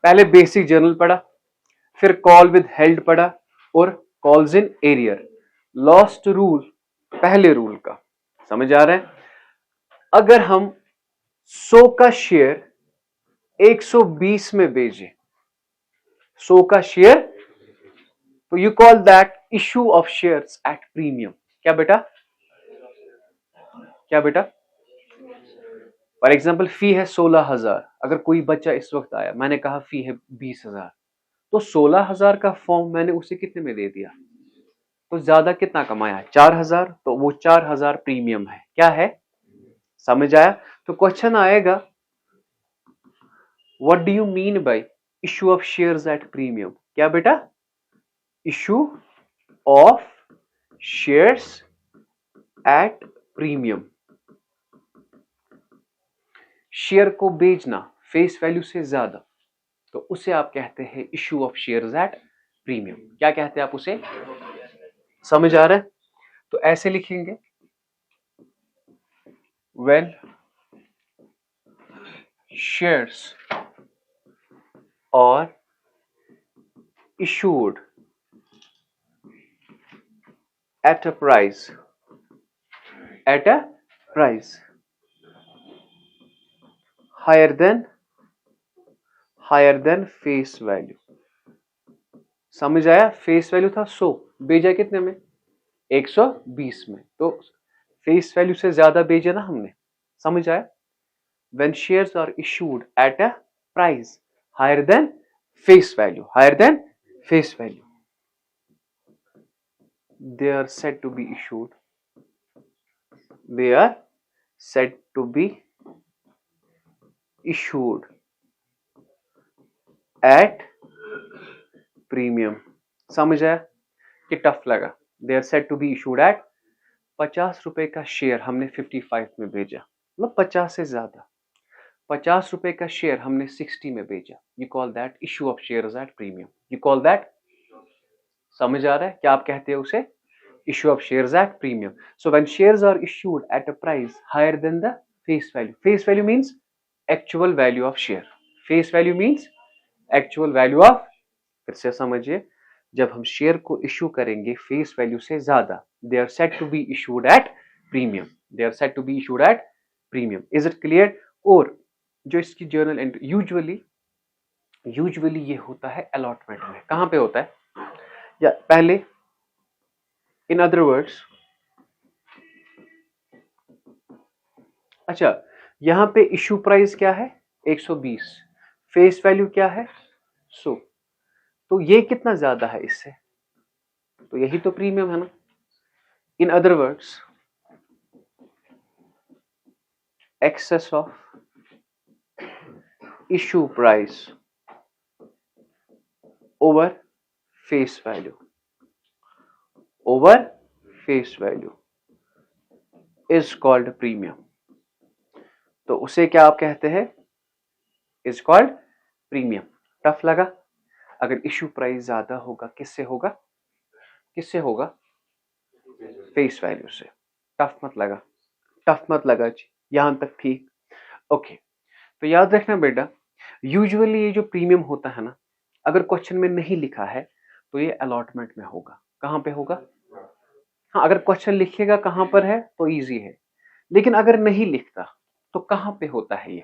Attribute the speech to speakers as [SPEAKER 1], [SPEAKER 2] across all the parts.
[SPEAKER 1] पहले basic journal पढ़ा, फिर कॉल विद हेल्ड पढ़ा और calls in arrear. Lost rule पहले रूल का समझ आ रहा है? अगर हम 100 का शेयर 120 में भेजें, 100 का शेयर, तो you call that issue of shares at premium. क्या बेटा? क्या बेटा? फॉर एग्जाम्पल फी है 16,000, अगर कोई बच्चा इस वक्त आया, मैंने कहा फी है 20,000, तो 16,000 का फॉर्म मैंने उसे कितने में दे दिया? तो ज्यादा कितना कमाया? 4,000, तो वो 4,000 प्रीमियम है। क्या है? समझ आया? तो क्वेश्चन आएगा, what do you mean bye issue of shares at premium? क्या बेटा? Issue of shares at premium. Share को बेचना फेस वैल्यू से ज्यादा, तो उसे आप कहते हैं issue of shares at premium. क्या कहते हैं आप उसे? समझ आ रहा है? तो ऐसे लिखेंगे, when shares are issued at a price higher than face value। समझ आया? फेस वैल्यू था 100, भेजा कितने में? 120 में, तो फेस वैल्यू से ज्यादा भेजा ना हमने। समझ आया? when shares are issued at a price higher than face value, they are said to be issued at premium. समझ आया कि टफ लगा? They are set to be issued at 50 रुपए का शेयर हमने 55 में भेजा, मतलब 50 से ज्यादा। 50 रुपए का शेयर हमने 60 में भेजा, you call that issue of shares at premium. You call that, समझ आ रहा है क्या आप कहते हैं उसे? Issue of shares at premium. So when shares are issued at a price higher than the face value. Face value means actual value of share. Face value means actual value of, फिर से समझिए, जब हम share को issue करेंगे face value से ज्यादा, they are set to be issued at premium. They are set to be issued at premium. Is it clear? और जो इसकी जर्नल एंट्री यूजुअली ये होता है अलॉटमेंट में। कहां पे होता है? या पहले, इन अदर वर्ड्स, अच्छा, यहां पे इशू प्राइस क्या है? 120। फेस वैल्यू क्या है? 100। तो ये कितना ज्यादा है इससे? तो यही तो प्रीमियम है ना। In other words, excess of issue price over face value is called premium। तो उसे क्या आप कहते हैं? is called premium। टफ लगा? अगर इशू प्राइस ज्यादा होगा, किससे होगा? फेस वैल्यू से। टफ मत लगा जी, यहां तक ठीक? ओके। तो याद रखना बेटा, यूजुअली ये जो प्रीमियम होता है ना, अगर क्वेश्चन में नहीं लिखा है तो ये अलॉटमेंट में होगा। कहां पे होगा? हाँ, अगर क्वेश्चन लिखेगा कहां पर है तो इजी है, लेकिन अगर नहीं लिखता तो कहां पे होता है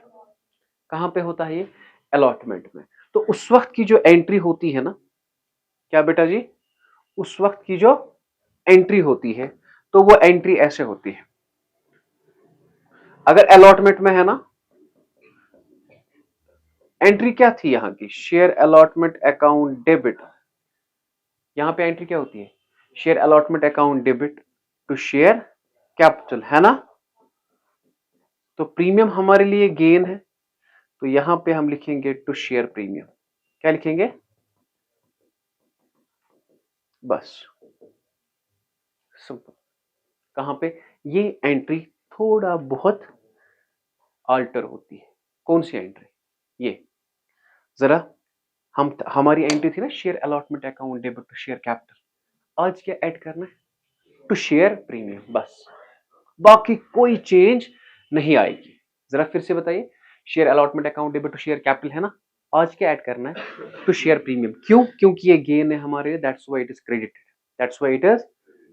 [SPEAKER 1] ये? अलॉटमेंट में। तो उस वक्त की जो एंट्री होती है ना, क्या बेटा जी? उस वक्त की जो एंट्री होती है, तो वो एंट्री ऐसे होती है। अगर अलॉटमेंट में है ना, एंट्री क्या थी यहां की? Share allotment account debit. यहां पे एंट्री क्या होती है? Share allotment account debit to share capital, है ना। तो प्रीमियम हमारे लिए गेन है, तो यहां पे हम लिखेंगे टू शेयर प्रीमियम। क्या लिखेंगे? बस सिंपल। कहां पे? ये एंट्री थोड़ा बहुत अल्टर होती है। कौन सी एंट्री? ये जरा, हमारी एंट्री थी ना share allotment account debit to share capital. आज क्या ऐड करना है? टू शेयर प्रीमियम, बस। बाकी कोई चेंज नहीं आएगी। जरा फिर से बताइए, share allotment account debit to share capital है ना, आज क्या ऐड करना है? To share premium. क्यों? क्योंकि ये गेन है हमारे, that's why it is credited, that's why it is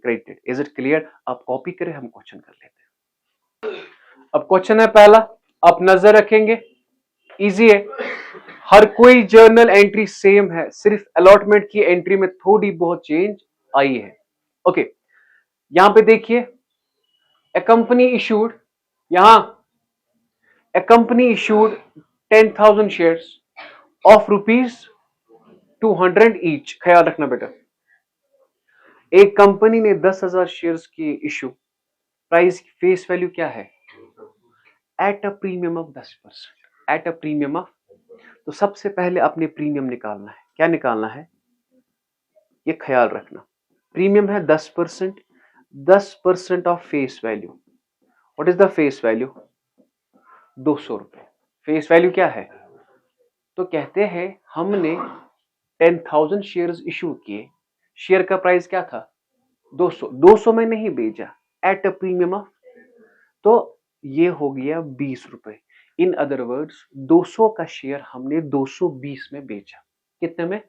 [SPEAKER 1] credited. Is it clear? आप कॉपी करें, हम क्वेश्चन कर लेते हैं। अब क्वेश्चन है पहला, आप नजर रखेंगे, इजी है, हर कोई जर्नल एंट्री सेम है, सिर्फ अलॉटमेंट की एंट्री में थोड़ी बहुत चेंज आई है। ओके, यहां पे देखिए, ए कंपनी इशूड, यहां a company issued 10,000 shares of ₹200 each. ख्याल रखना बेटा, एक कंपनी ने 10,000 शेयर्स की इशू, प्राइस फेस वैल्यू क्या है? At a premium of 10%, at a premium of. तो सबसे पहले अपने प्रीमियम निकालना है। क्या निकालना है? ये ख्याल रखना, प्रीमियम है 10%, 10% of face value. What is the face value? 200 रुपए। फेस वैल्यू क्या है? तो कहते हैं हमने 10,000 शेयर्स इशू किए, शेयर का प्राइस क्या था? 200, 200 में नहीं बेचा, एट अ प्रीमियम ऑफ, तो ये हो गया 20 रुपए। इन अदर वर्ड्स 200 का शेयर हमने 220 में बेचा। कितने में?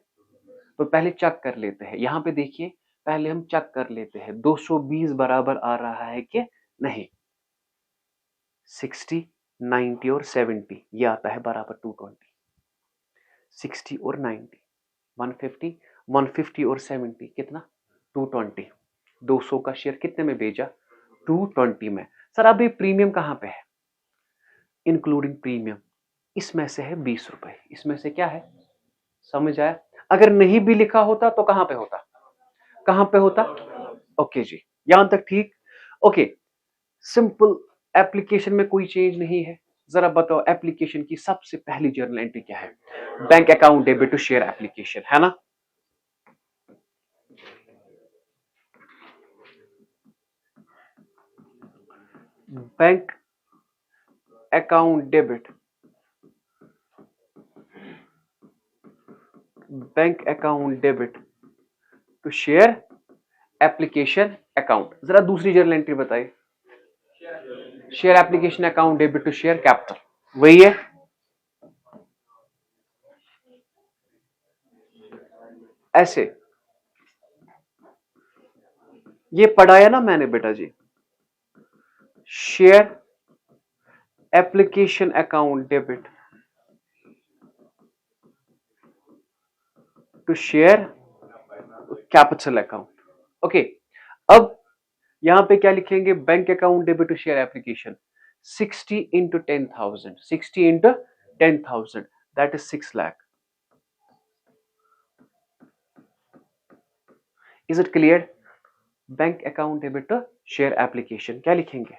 [SPEAKER 1] तो पहले चेक कर लेते हैं, यहां पे देखिए, पहले हम चेक कर लेते हैं 220 बराबर आ रहा है कि नहीं। 60, 90 और 70 ये आता है बराबर 220। 60 और 90, 150, 150 और 70 कितना? 220। 200 का शेयर कितने में बेचा? 220 में। सर अभी प्रीमियम कहां पे है? इंक्लूडिंग प्रीमियम, इसमें से है 20 रुपए, इसमें से क्या है? समझ आया? अगर नहीं भी लिखा होता तो कहां पे होता? कहां पे होता? ओके जी, यहां तक ठीक। ओके, सिंपल, एप्लीकेशन में कोई चेंज नहीं है। जरा बताओ एप्लीकेशन की सबसे पहली जर्नल एंट्री क्या है? Bank account debit to share application, है ना? Bank account debit, bank account debit to share application account. जरा दूसरी जर्नल एंट्री बताइए। Share application account debit to share capital, वही है। ऐसे ये पढ़ाया ना मैंने बेटा जी, share application account debit to share capital account. Okay, अब यहां पे क्या लिखेंगे? Bank account debit to share application, 60 into 10,000, 60 into 10,000, that is 6 lakh. Is it clear? Bank account debit to share application क्या लिखेंगे?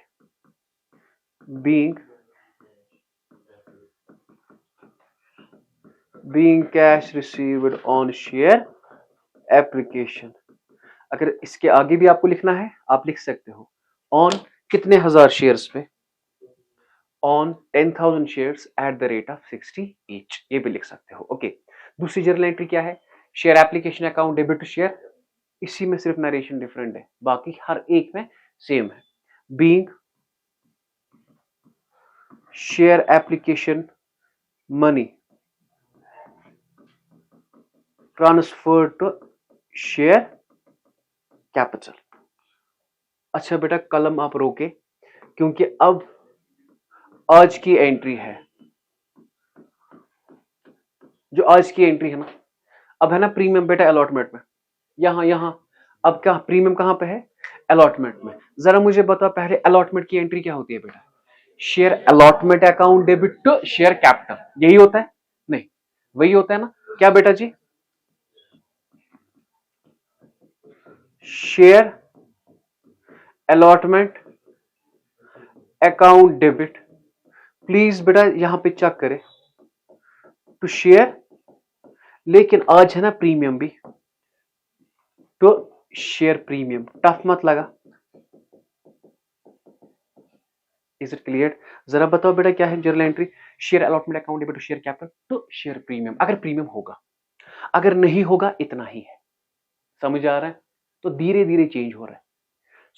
[SPEAKER 1] being cash received on share application। अगर इसके आगे भी आपको लिखना है आप लिख सकते हो, ऑन कितने हजार शेयर्स पे? On 10,000 shares at the rate of 60 each, ये भी लिख सकते हो। ओके, दूसरी जर्नल एंट्री क्या है? Share application account debit to share, इसी में सिर्फ नरेशन डिफरेंट है, बाकी हर एक में सेम है। Being share application money transfer to share capital. अच्छा बेटा कलम आप रोके, क्योंकि अब आज की एंट्री है, जो आज की एंट्री है ना, अब है ना प्रीमियम बेटा अलॉटमेंट में, यहां अब क्या प्रीमियम कहां पे है? अलॉटमेंट में। जरा मुझे बता पहले अलॉटमेंट की एंट्री क्या होती है बेटा? Share allotment account debit to share capital, यही होता है? नहीं, वही होता है ना? क्या बेटा जी? Share allotment account debit, please बेटा यहां पे चेक करें, टू शेयर, लेकिन आज है ना प्रीमियम भी, तो शेयर प्रीमियम। टफ मत लगा। Is it clear? जरा बताओ बेटा क्या है journal entry? Share allotment account debit to share capital to share premium. अगर प्रीमियम होगा, अगर नहीं होगा इतना ही है। समझ आ रहा है? तो धीरे धीरे चेंज हो रहा है।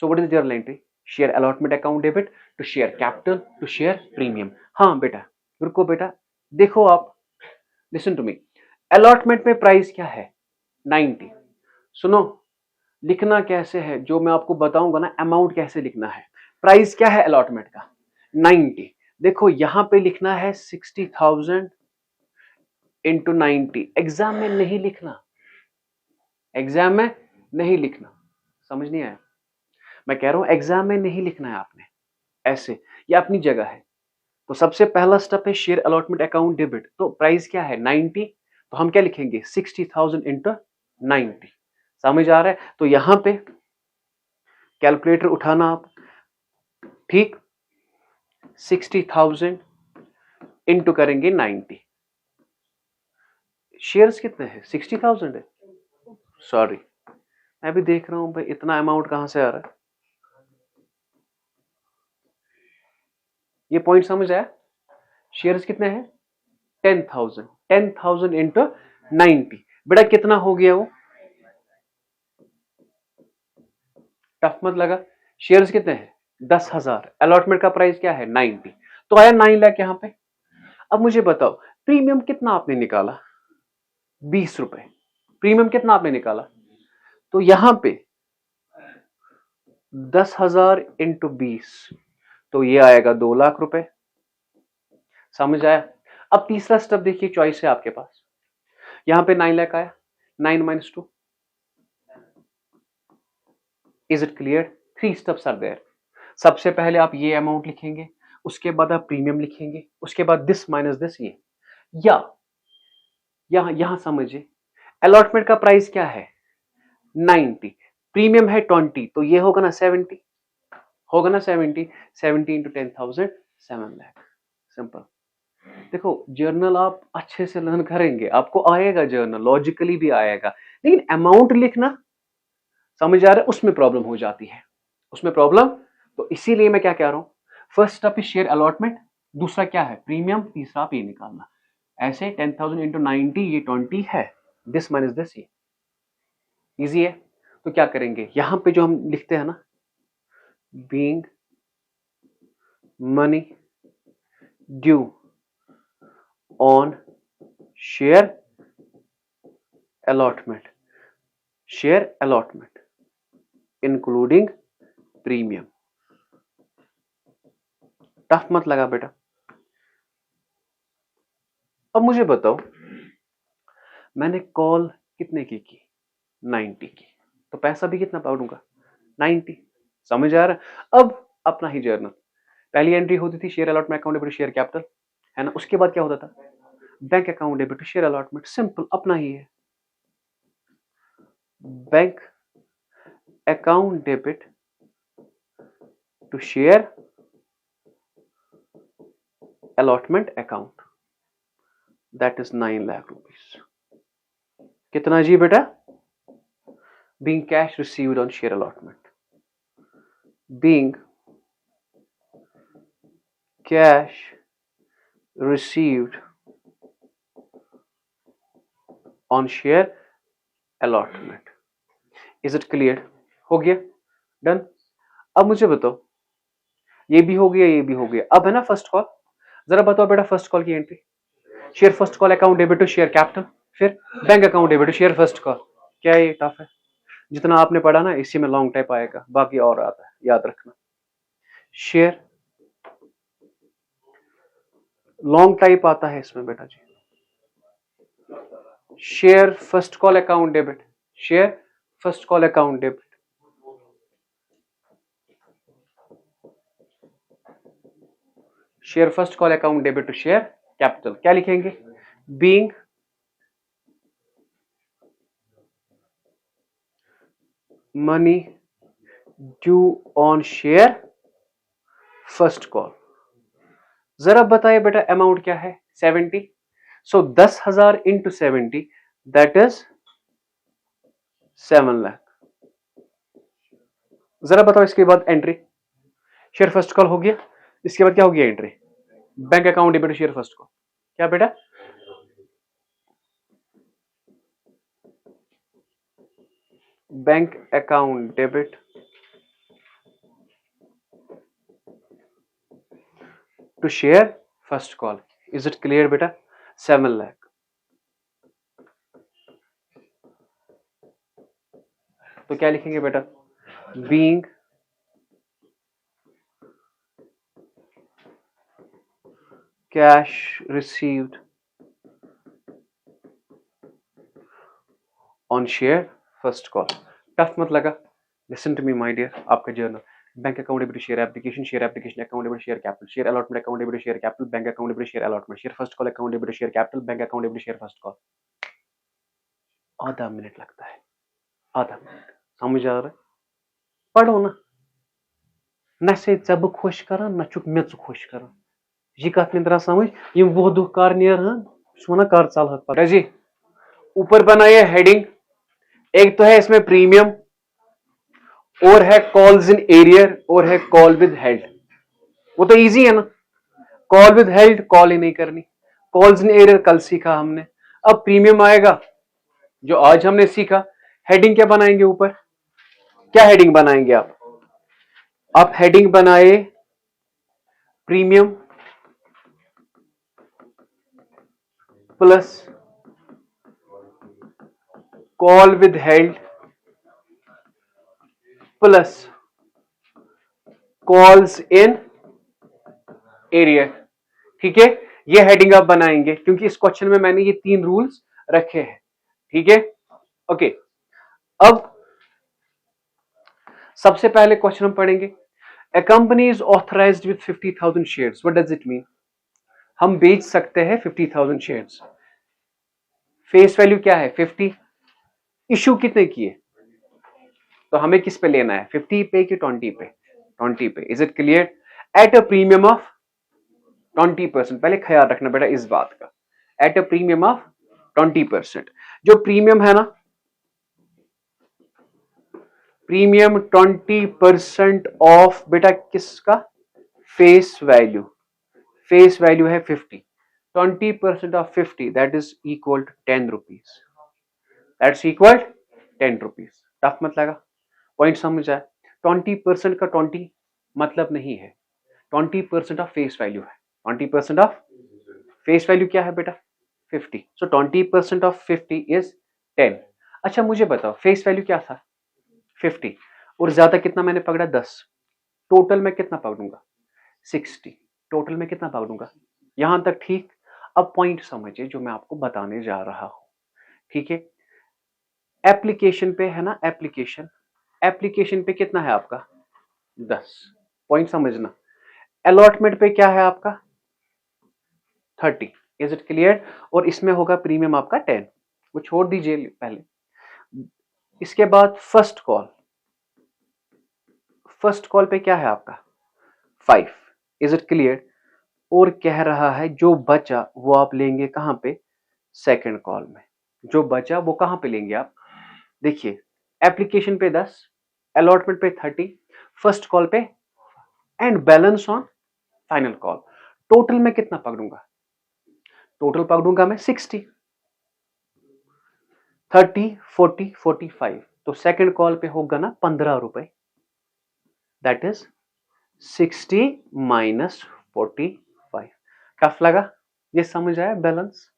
[SPEAKER 1] So what is journal entry? Share allotment account debit to share capital to share premium. हाँ बेटा रुको बेटा, देखो आप लिसन टू मी, अलॉटमेंट में प्राइस क्या है 90। सुनो, लिखना कैसे है जो मैं आपको बताऊंगा ना, अमाउंट कैसे लिखना है। प्राइस क्या है अलॉटमेंट का 90। देखो यहां पे लिखना है 60,000 इंटू 90। एग्जाम में नहीं लिखना, एग्जाम में नहीं लिखना, समझ नहीं आया? मैं कह रहा हूं एग्जाम में नहीं लिखना है आपने ऐसे, ये अपनी जगह है। तो सबसे पहला स्टेप है शेयर अलॉटमेंट अकाउंट डेबिट। तो प्राइस क्या है 90, तो हम क्या लिखेंगे 60,000 इंटू 90। समझ आ रहा है? तो यहां पे कैलकुलेटर उठाना आप, ठीक, 60,000 इंटू करेंगे 90। शेयर्स कितने हैं 60,000 है, सॉरी मैं भी देख रहा हूं भाई इतना अमाउंट कहां से आ रहा है। ये पॉइंट समझ आया? शेयर्स कितने हैं 10,000, 10,000 इंटू 90। बेटा कितना हो गया वो, टफ मत लगा। शेयर्स कितने हैं 10,000, अलॉटमेंट का प्राइस क्या है 90, तो आया 9 लाख यहां पे। अब मुझे बताओ प्रीमियम कितना आपने निकाला 20 रुपए, प्रीमियम कितना आपने निकाला, तो यहां पे 10,000 इंटू 20, तो ये आएगा 2 लाख रुपए। समझ आया? अब तीसरा स्टेप देखिए, चॉइस है आपके पास, यहां पे 9 लाख आया, 9 minus 2, is it clear? 3 steps are there. सबसे पहले आप ये अमाउंट लिखेंगे, उसके बाद आप प्रीमियम लिखेंगे, उसके बाद दिस माइनस दिस ये, या यहां यहां समझिए अलॉटमेंट का प्राइस क्या है 90, प्रीमियम है 20, तो ये होगा ना 70, होगा ना 70, 70 इंटू 10,000 7 लाख। सिंपल। देखो जर्नल आप अच्छे से लर्न करेंगे, आपको आएगा जर्नल, लॉजिकली भी आएगा, लेकिन अमाउंट लिखना, समझ आ रहा है, उसमें प्रॉब्लम हो जाती है, उसमें प्रॉब्लम। तो इसीलिए मैं क्या कह रहा हूं, first step is share allotment, दूसरा क्या है प्रीमियम, तीसरा आप ये निकालना। ऐसे 10,000 इंटू 90, ये 20 है, दिस माइनस दिस, ये इजी है। तो क्या करेंगे यहां पे जो हम लिखते हैं ना, being money due on share allotment, share allotment including premium. Tough मत लगा बेटा। अब मुझे बताओ मैंने कॉल कितने की 90 की, तो पैसा भी कितना पाऊंगा 90। समझ आ रहा है? अब अपना ही जर्नल, पहली एंट्री होती थी share allotment account debit share capital, है ना, उसके बाद क्या होता था bank account debit share allotment, simple अपना ही है, bank account debit to share allotment account, that is 9 lakh rupees। कितना जी बेटा, being cash received on share allotment, being cash received on share allotment, is it clear? हो गया, done. अब मुझे बताओ ये भी हो गया, ये भी हो गया, अब है ना फर्स्ट कॉल, जरा बताओ बेटा फर्स्ट कॉल की एंट्री, share first call account debit to share capital, फिर bank account debit to share first call. क्या ये टफ है? जितना आपने पढ़ा ना इसी में लॉन्ग टाइप आएगा, बाकी और आता है, याद रखना। शेयर लॉन्ग टाइप आता है इसमें बेटा जी, share first call account debit, share first call account debit, share first call account debit to share capital. क्या लिखेंगे, being money due on share first call. जरा बताइए बेटा अमाउंट क्या है 70, so 10,000 into 70 that is 7 lakh. जरा बताओ इसके बाद एंट्री, शेयर फर्स्ट कॉल हो गया, इसके बाद क्या हो गया entry, bank account debit share first call. क्या बेटा, bank account debit to share first call, is it clear बेटा, 7 लाख। तो क्या लिखेंगे बेटा, being cash received on share first call. Tough मत लगा, listen to me my dear. आपका journal, bank account debit share application account debit share capital share allotment account debit share capital bank account debit share allotment share first call account debit share capital bank account debit share first call. आधा minute लगता है, आधा minute. समझ आ रहा है? पढ़ो ना, न से जब खुश करा न चुक मेच खुश करा। ये कत नहीं समझ, ये वो दुख कार नेर वना कर चल हक जी। ऊपर बनाइए हेडिंग, एक तो है इसमें प्रीमियम और है कॉल्स इन एरियर और है कॉल विद हेल्ड। वो तो इजी है ना, कॉल विद हेल्ड कॉल ही नहीं करनी। कॉल्स इन एरियर कल सीखा हमने, अब प्रीमियम आएगा जो आज हमने सीखा। हेडिंग क्या बनाएंगे ऊपर, क्या हेडिंग बनाएंगे आप हेडिंग बनाए premium plus call with held plus calls in arrear. ठीक है, ये हेडिंग आप बनाएंगे क्योंकि इस क्वेश्चन में मैंने ये 3 रूल्स रखे हैं। ठीक है, ओके। अब सबसे पहले क्वेश्चन हम पढ़ेंगे, a company is authorized with 50,000 shares, what does it mean. हम बेच सकते हैं 50,000 शेयर्स। फेस वैल्यू क्या है 50, इशू कितने किए, तो हमें किस पे लेना है 50 पे कि 20 पे, 20 पे। Is it clear, at a premium of 20%। पहले ख्याल रखना बेटा इस बात का, एट अ प्रीमियम ऑफ 20%। जो प्रीमियम है ना, प्रीमियम 20% ऑफ बेटा किसका, फेस वैल्यू। फेस वैल्यू है 50, 20% of 50 that is equal to 10 rupees, that's equal 10 rupees. Tough मत लगा, पॉइंट समझ आए। 20% का 20 मतलब नहीं है, 20% ऑफ फेस वैल्यू है। 20% ऑफ फेस वैल्यू क्या है बेटा 50, सो 20% ऑफ 50 इज 10। अच्छा मुझे बताओ फेस वैल्यू क्या था 50 और ज्यादा कितना मैंने पकड़ा 10, टोटल में कितना पकड़ूंगा 60, टोटल में कितना पकड़ूंगा, यहां तक ठीक। अब पॉइंट समझिए जो मैं आपको बताने जा रहा हूं। ठीक है, एप्लीकेशन पे है ना, एप्लीकेशन पे कितना है आपका 10, पॉइंट समझना। अलॉटमेंट पे क्या है आपका 30, इज इट क्लियर, और इसमें होगा प्रीमियम आपका 10, वो छोड़ दीजिए पहले। इसके बाद फर्स्ट कॉल पे क्या है आपका 5, इज इट क्लियर, और कह रहा है जो बचा वो आप लेंगे कहां पे सेकंड कॉल में, जो बचा वो कहां पे लेंगे आप। देखिए एप्लीकेशन पे 10, अलॉटमेंट पे 30, फर्स्ट कॉल पे and balance on final call. Total में कितना पकड़ूंगा, टोटल पकड़ूंगा मैं 60, 30, 40, 45, तो सेकंड कॉल पे होगा ना 15 रुपए, दैट इज 60 माइनस 45। टफ लगा, ये समझ आया बैलेंस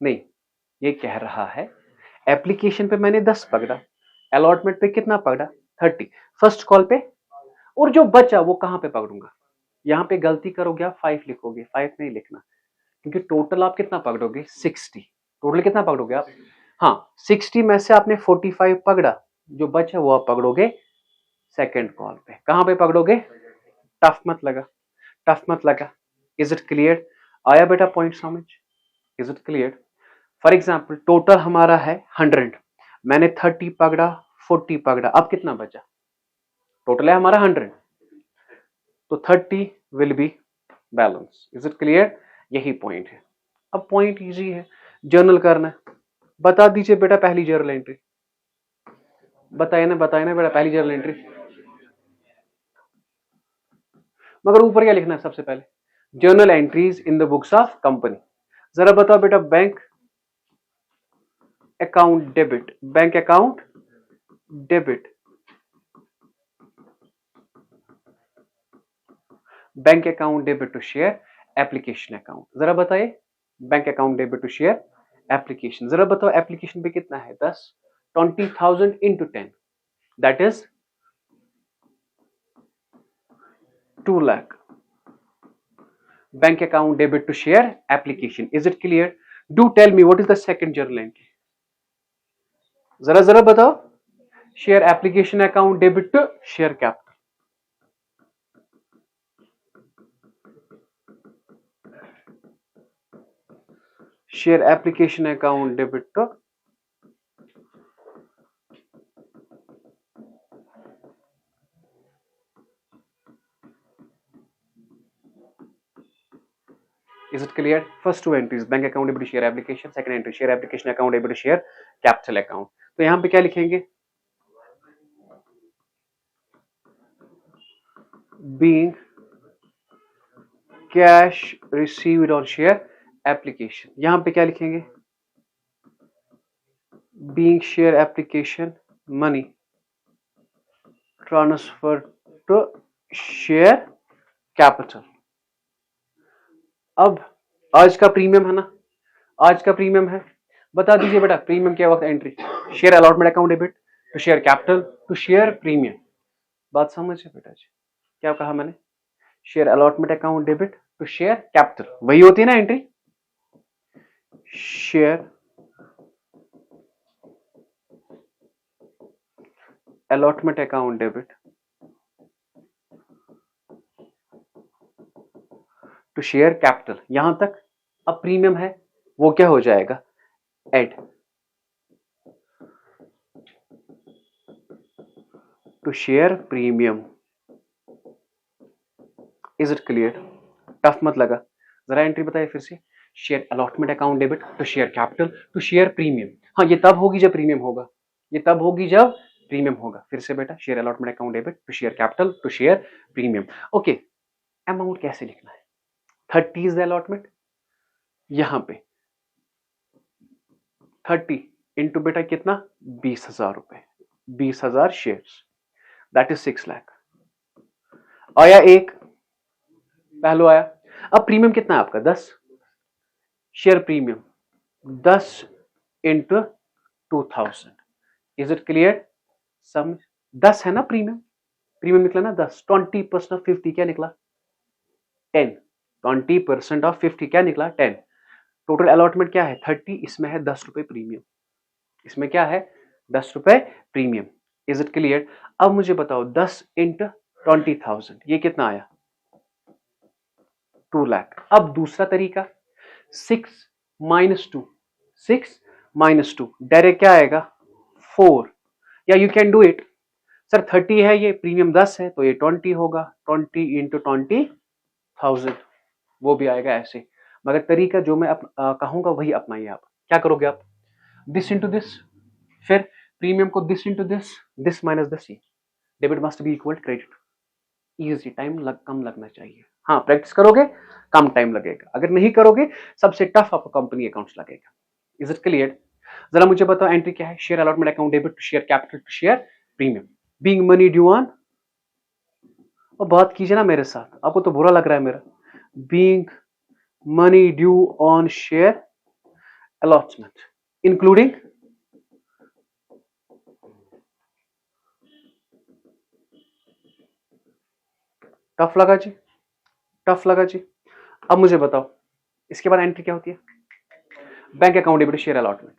[SPEAKER 1] नहीं। ये कह रहा है एप्लीकेशन पे मैंने 10 पकड़ा, अलॉटमेंट पे कितना पकड़ा 30, फर्स्ट कॉल पे, और जो बचा वो कहां पे पकड़ूंगा। यहां पे गलती करोगे आप 5 लिखोगे, 5 नहीं लिखना क्योंकि टोटल आप कितना पकड़ोगे 60, टोटल कितना पकड़ोगे आप, हाँ 60 में से आपने 45 पकड़ा, जो बचा वो आप पकड़ोगे सेकेंड कॉल पे। कहां पे पकड़ोगे, टफ मत लगा, टफ मत लगा। इज इट क्लियर, आया बेटा पॉइंट समझ, is it clear. For example total हमारा है 100, मैंने 30 पकड़ा 40 पकड़ा, अब कितना बचा, टोटल है हमारा 100, तो 30 will be balance. Is it clear, यही पॉइंट है। अब पॉइंट इजी है, जर्नल करना है। बता दीजिए बेटा पहली जर्नल एंट्री, बताए ना बेटा पहली जर्नल एंट्री, मगर ऊपर क्या लिखना है सबसे पहले, journal entries in the books of company. जरा बताओ बेटा bank account debit, bank account debit, bank account debit to share application account. जरा बताइए bank account debit to share application, जरा बताओ एप्लीकेशन पे कितना है 10, 20,000 into 10, that is 2 lakh. Bank account debit to share application. Is it clear? Do tell me what is the second journal entry. जरा जरा बताओ. Share application account debit to share capital. Share application account debit to Is it clear? First two entries, bank account debit to share application. Second entry, share application account debit to share capital account. तो यहां पे क्या लिखेंगे? Being cash received on share application. यहां पे क्या लिखेंगे? Being share application money transferred to share capital. अब आज का प्रीमियम है ना, आज का प्रीमियम है, बता दीजिए बेटा प्रीमियम क्या वक्त entry. Share allotment account debit to share capital to share premium. बात समझे बेटा जी, क्या कहा मैंने? Share allotment account debit to share capital, वही होती है ना entry. Share allotment account debit to share capital. यहां तक. अब प्रीमियम है वो क्या हो जाएगा? Add to share premium. Is it clear? Tough मत लगा. जरा एंट्री बताइए फिर से. Share allotment account debit to share capital to share premium. हाँ, ये तब होगी जब प्रीमियम होगा, ये तब होगी जब प्रीमियम होगा. फिर से बेटा, share allotment account debit to share capital to share premium. Okay, amount कैसे लिखना है? 30 इज द अलॉटमेंट. यहां पे 30 इंटू बेटा कितना? 20,000 रुपए, 20,000 शेयर्स, दैट इज 6 लाख. आया एक, पहलू आया. अब प्रीमियम कितना है आपका? 10. Share premium 10 into 2000. Is it clear? Sum 10 है ना प्रीमियम. प्रीमियम निकला ना 10. 20% ऑफ 50 क्या निकला? 10. 20% ऑफ 50 क्या निकला? 10. टोटल अलॉटमेंट क्या है? 30. इसमें है 10 रुपए प्रीमियम. इसमें क्या है? 10 रुपए प्रीमियम. Is it clear? अब मुझे बताओ 10 इंटू 20,000 ये कितना आया? 2 लाख. अब दूसरा तरीका 6 माइनस 2, 6 माइनस 2 डायरेक्ट क्या आएगा? 4. या you can do it. Sir 30 है, ये प्रीमियम 10 है, तो ये 20 होगा. 20 इंटू 20,000 वो भी आएगा ऐसे. मगर तरीका जो मैं कहूंगा वही अपनाइए. आप क्या करोगे? आप दिस इंटू दिस, फिर प्रीमियम को this into this, this minus this. Debit must be equal credit. Easy, time कम लगना चाहिए. हाँ, प्रैक्टिस करोगे कम टाइम लगेगा. अगर नहीं करोगे सबसे टफ आपको कंपनी अकाउंट्स लगेगा. Is it clear? जरा मुझे बताओ एंट्री क्या है? Share allotment account debit to share capital to share premium. Being money due on, और बात कीजिए ना मेरे साथ, आपको तो बुरा लग रहा है मेरा. Being money due on share allotment including tough लगा जी, टफ लगा जी. अब मुझे बताओ इसके बाद एंट्री क्या होती है? Bank account debit share allotment.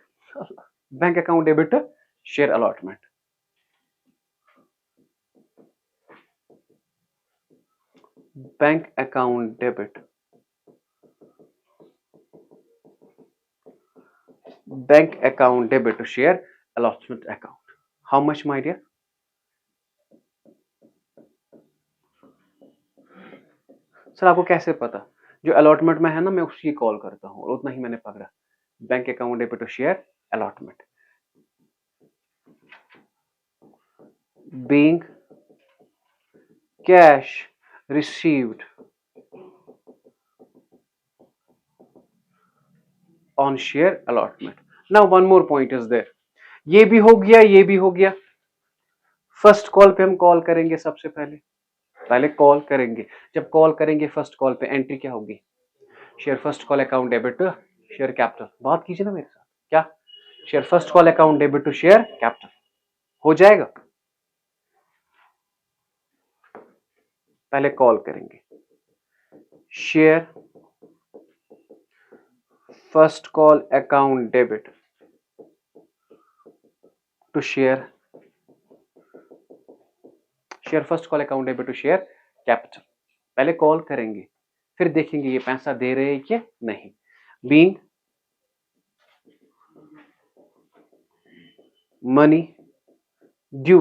[SPEAKER 1] Bank account debit share allotment. Bank account debit, bank account debit to share allotment account. How much my dear? Sir आपको कैसे पता? जो अलॉटमेंट में है ना मैं उसकी कॉल करता हूँ, उतना ही मैंने पकड़ा. Bank account debit to share allotment. Being cash received on share allotment. Now one more point is there. ये भी हो गया, ये भी हो गया. फर्स्ट कॉल पे हम कॉल करेंगे. सबसे पहले कॉल करेंगे. जब कॉल करेंगे फर्स्ट कॉल पे एंट्री क्या होगी? Share first call account debit to share capital. बात कीजिए ना मेरे साथ. क्या? Share first call account debit to share capital हो जाएगा. पहले कॉल करेंगे, share first call account debit to share first call account debit to share capital. पहले कॉल करेंगे, फिर देखेंगे ये पैसा दे रहे हैं कि नहीं। Being money due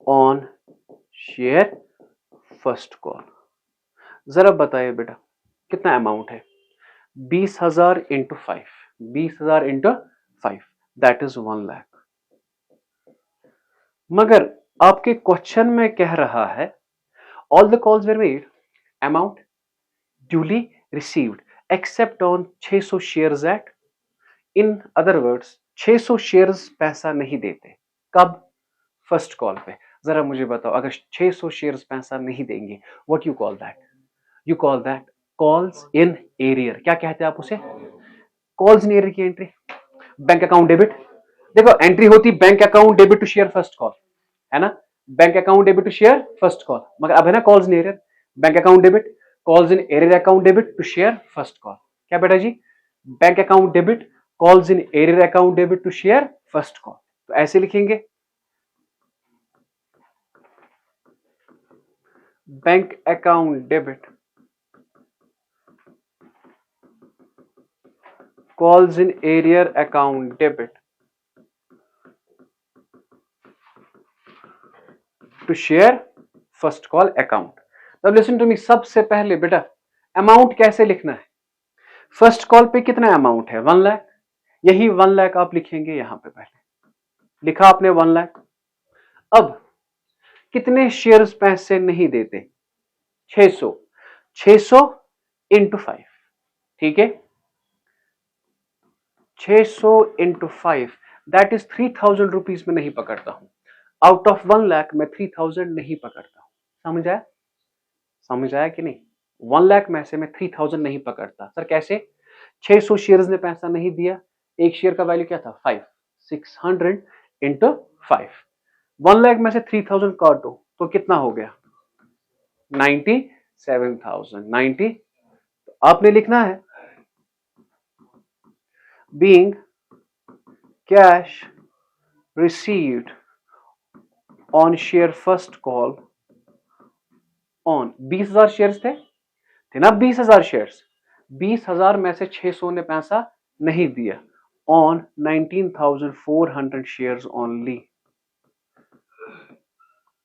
[SPEAKER 1] on share first call. जरा बताइए बेटा कितना अमाउंट है? 20,000 into 5, 20,000 into 5 that is 1 lakh. मगर आपके क्वेश्चन में कह रहा है all the calls were made, amount duly received except on 600 shares at, in other words 600 shares पैसा नहीं देते। कब? फर्स्ट कॉल पे। जरा मुझे बताओ, अगर 600 शेयर्स पैसा नहीं देंगे, what you call that? You call that calls in arrear. क्या कहते हैं आप उसे? कॉल्स इन एरियर की एंट्री। बैंक अकाउंट डेबिट, देखो एंट्री होती bank account debit to share first call, है ना? Bank account debit to share first call, मगर अब है ना calls in arrear. Bank account debit, calls in arrear account debit to share first call. क्या बेटा जी? Bank account debit, calls in arrear account debit to share first call. तो ऐसे लिखेंगे, bank account debit calls in area account debit to share first call account। अब listen to me, सबसे पहले बेटा अमाउंट कैसे लिखना है? फर्स्ट कॉल पे कितना अमाउंट है? 1 लाख। यही 1 लाख आप लिखेंगे यहां पे। पहले लिखा आपने 1 लाख। अब कितने शेयर्स पैसे नहीं देते? 600। 600 इंटू 5, ठीक है? 600 इंटू 5 दैट इज 3,000 रुपीज में नहीं पकड़ता हूं। आउट ऑफ 1 लाख में 3,000 नहीं पकड़ता हूं। समझ आया? समझ आया कि नहीं? 1 लाख में से मैं 3,000 नहीं पकड़ता। सर कैसे? 600 शेयर्स ने पैसा नहीं दिया, एक शेयर का वैल्यू क्या था? 5, 600 इंटू 5। 1 लाख में से 3,000 काटो तो कितना हो गया? 97,000। 90 तो आपने लिखना है being cash received on share first call on 20,000 shares थे ना? 20,000 शेयर्स, 20,000 में से 600 ने पैसा नहीं दिया, on 19,400 शेयर्स ओनली।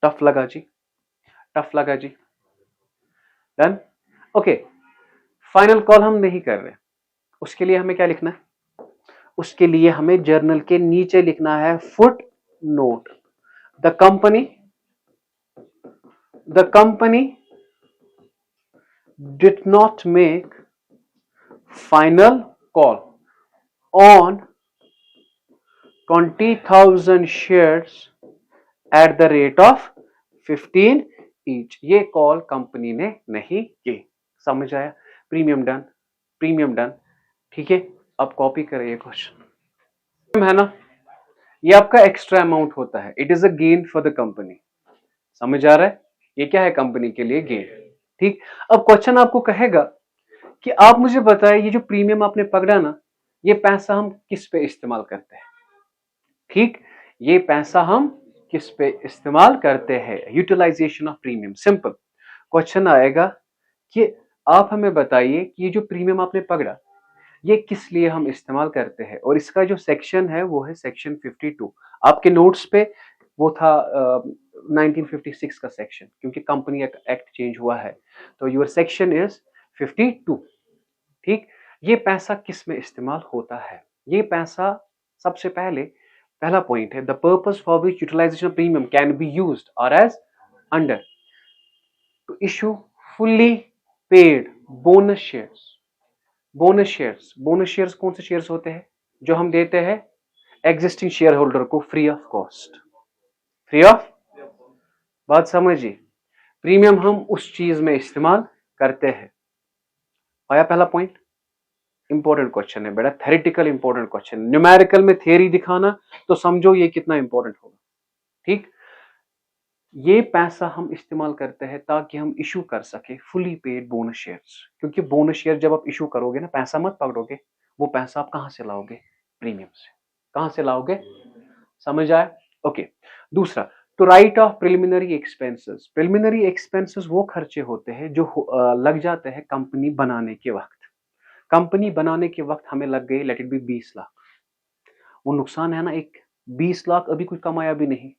[SPEAKER 1] टफ लगा जी? टफ लगा जी? डन? ओके, फाइनल कॉल हम नहीं कर रहे, उसके लिए हमें क्या लिखना है? उसके लिए हमें जर्नल के नीचे लिखना है foot note, the company did not make final call on 20,000 shares at the rate of 15 each. ये कॉल कंपनी ने नहीं की। समझ आया? Premium done, premium done. ठीक है, अब कॉपी करें ये क्वेश्चन, है ना? ये आपका एक्स्ट्रा अमाउंट होता है, it is a gain for the company. समझ आ रहा है? ये क्या है? कंपनी के लिए गेन। ठीक, अब क्वेश्चन आपको कहेगा कि आप मुझे बताएं ये जो प्रीमियम आपने पकड़ा ना, ये पैसा हम किस पे इस्तेमाल करते हैं? ठीक, ये पैसा हम किस पे इस्तेमाल करते हैं? Utilization of premium. Simple question आएगा कि आप हमें बताइए कि ये जो प्रीमियम आपने पकड़ा ये किस लिए हम इस्तेमाल करते हैं, और इसका जो सेक्शन है वो है सेक्शन 52। आपके नोट्स पे वो था 1956 का सेक्शन, क्योंकि कंपनी एक्ट चेंज हुआ है, तो योर सेक्शन इज 52। ठीक, ये पैसा किस में इस्तेमाल होता है? ये पैसा सबसे पहले पहला पॉइंट है, the purpose for which utilization of premium can be used और as under to issue fully paid bonus shares. Bonus shares, bonus shares कौन से शेयर्स होते हैं? जो हम देते हैं एग्जिस्टिंग शेयर होल्डर को free of cost. Free of, बात समझिए। प्रीमियम हम उस चीज में इस्तेमाल करते हैं। आया पहला पॉइंट? इंपॉर्टेंट क्वेश्चन है बेटा, थ्योरेटिकल इंपॉर्टेंट क्वेश्चन। न्यूमेरिकल में थियरी दिखाना तो समझो ये कितना इंपॉर्टेंट होगा। ठीक, ये पैसा हम इस्तेमाल करते हैं ताकि हम इशू कर सके फुली पेड बोनस शेयर्स, क्योंकि बोनस शेयर जब आप इशू करोगे ना, पैसा मत पकड़ोगे, वो पैसा आप कहां से लाओगे? प्रीमियम से। कहां से लाओगे? समझ आया? ओके। दूसरा, to write off preliminary expenses. Preliminary expenses वो खर्चे होते हैं जो लग जाते हैं कंपनी बनाने के वक्त। कंपनी बनाने के वक्त हमें लग गई लेट इट बी 20 लाख, वो नुकसान है ना एक, 20 लाख अभी कुछ कमाया भी नहीं,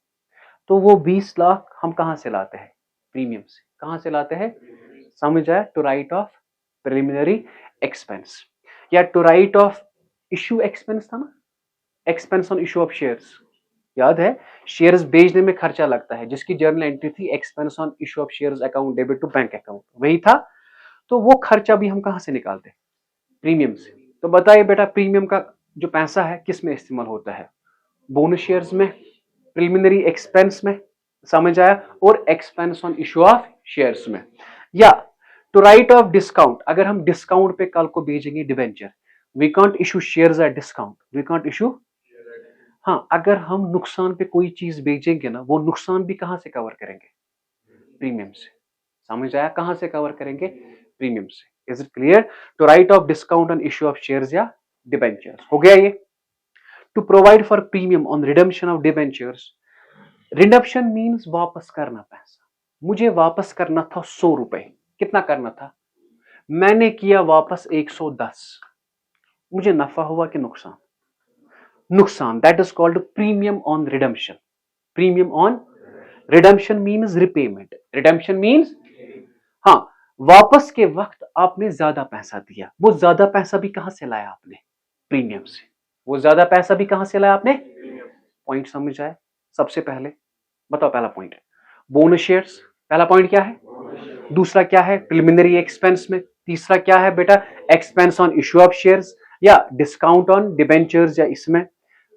[SPEAKER 1] तो वो 20 लाख हम कहां से लाते हैं? प्रीमियम से। कहां से लाते हैं? समझ आया? To write off preliminary expense, या to write off issue expense था ना, expense on issue of shares, याद है? शेयर्स बेचने में खर्चा लगता है, जिसकी जर्नल एंट्री थी expense on issue of shares account debit to bank account, वही था। तो वो खर्चा भी हम कहां से निकालते हैं? प्रीमियम से। तो बताइए बेटा, प्रीमियम का जो पैसा है किस में इस्तेमाल होता है? बोनस शेयर्स में, प्रिलिमिनरी एक्सपेंस में, समझ आया? और expense on issue of shares में। या टू राइट ऑफ डिस्काउंट, अगर हम डिस्काउंट पे कल को भेजेंगे debenture, we can't issue shares at discount, we can't issue. हाँ, अगर हम नुकसान पे कोई चीज बेचेंगे ना, वो नुकसान भी कहां से कवर करेंगे? प्रीमियम से। समझ आया? कहां से कवर करेंगे? प्रीमियम से। Is it clear? To write off discount on issue of shares या डिबेंचर्स, हो गया ये। To provide for premium on redemption of debentures. Redemption means वापस करना पैसा। मुझे वापस करना था 100 रुपए, कितना करना था? मैंने किया वापस 110, मुझे नफा हुआ कि नुकसान? नुकसान। That is called premium on redemption. Premium on redemption means repayment, redemption means, हाँ, वापस के वक्त आपने ज्यादा पैसा दिया, वो ज्यादा पैसा भी कहां से लाया आपने? प्रीमियम से। वो ज्यादा पैसा भी कहां से लाया आपने? पॉइंट समझ आए? सबसे पहले बताओ, पहला पॉइंट है बोनस शेयर्स, पहला पॉइंट क्या है? दूसरा क्या है? प्रिलिमिनरी एक्सपेंस में। तीसरा क्या है बेटा? Expense on issue of shares या डिस्काउंट ऑन डिबेंचर्स, या इसमें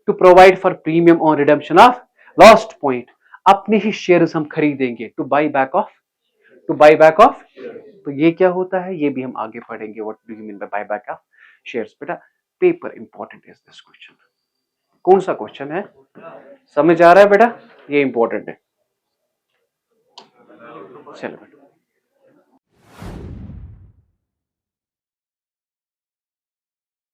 [SPEAKER 1] to provide for premium on redemption of. Last point, अपने ही शेयर्स हम खरीदेंगे to buy back of, to buy back of. तो ये क्या होता है, ये भी हम आगे पढ़ेंगे, what do you mean by buy back of shares. बेटा paper important is this question. कौन सा क्वेश्चन है? समझ आ रहा है बेटा? ये इंपॉर्टेंट है। चलो बेटा।